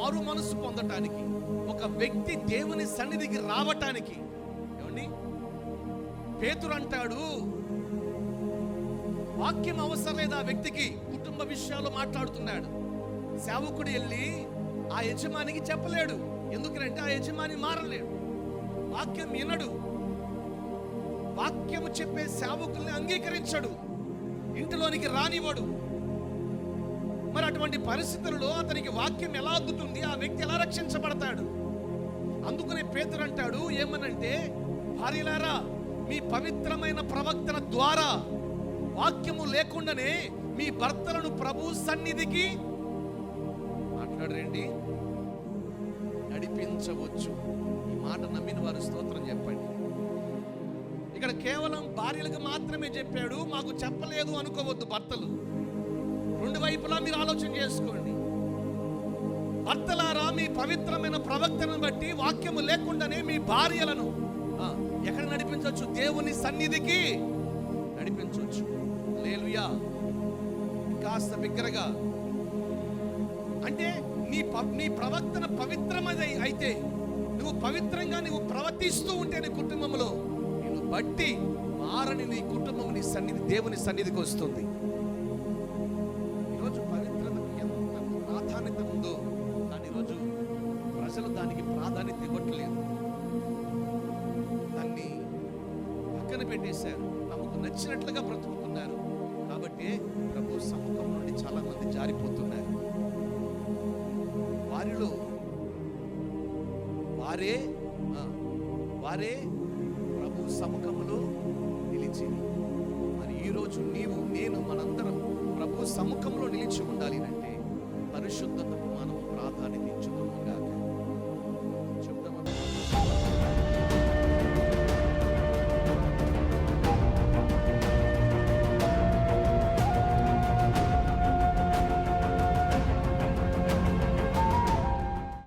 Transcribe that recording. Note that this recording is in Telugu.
మారు మనసు పొందటానికి, ఒక వ్యక్తి దేవుని సన్నిధికి రావటానికి, ఏమండి పేతురు అంటాడు, వాక్యం అవసరం లేదు ఆ వ్యక్తికి. కుటుంబ విషయాలు మాట్లాడుతున్నాడు. సేవకుడు వెళ్ళి ఆ యజమానికి చెప్పలేడు. ఎందుకంటే ఆ యజమాని మారలేడు, వాక్యం వినడు, వాక్యము చెప్పే సేవకుల్ని అంగీకరించడు, ఇంటిలోనికి రానివ్వడు. మరి అటువంటి పరిస్థితుల్లో అతనికి వాక్యం ఎలా అందుతుంది? ఆ వ్యక్తి ఎలా రక్షించబడతాడు? అందుకనే పేతురు అంటాడు ఏమనంటే, భార్యలారా మీ పవిత్రమైన ప్రవక్తన ద్వారా వాక్యము లేకుండానే మీ భర్తలను ప్రభు సన్నిధికి మాట్లాడరండి నడిపించవచ్చు. ఈ మాట నమ్మిన వారు స్తోత్రం చెప్పండి. ఇక్కడ కేవలం భార్యలకు మాత్రమే చెప్పాడు, మాకు చెప్పలేదు అనుకోవద్దు. భర్తలు రెండు వైపులా మీరు ఆలోచన చేసుకోండి. భర్తలారా మీ పవిత్రమైన ప్రవక్తను బట్టి వాక్యము లేకుండానే మీ భార్యలను ఎక్కడ నడిపించవచ్చు? దేవుని సన్నిధికి నడిపించవచ్చు. హల్లెలూయా. కాస్త బిగ్గరగా అంటే నీ ప్రవక్తన పవిత్రమది అయితే, నువ్వు పవిత్రంగా నువ్వు ప్రవర్తిస్తూ ఉంటే నీ కుటుంబంలో నిన్ను బట్టి మారని నీ కుటుంబం నీ సన్నిధి దేవుని సన్నిధికి వస్తుంది. ఈరోజు పవిత్రతకు ఎంత ప్రాధాన్యత ఉందో కానీ ఈరోజు ప్రజలు దానికి ప్రాధాన్యత ఇవ్వట్లేదు. దాన్ని పక్కన పెట్టేశారు, తమకు నచ్చినట్లుగా బ్రతుకుతున్నారు. కాబట్టి ప్రభు సముఖం నుండి చాలా మంది జారిపోతున్నారు. వారిలో వారే ప్రభు సముఖములో నిలిచి, మరి ఈరోజు నీవు నేను మనందరం ప్రభు సముఖంలో నిలిచి ఉండాలి అంటే పరిశుద్ధతకు మనం ప్రాధాన్యత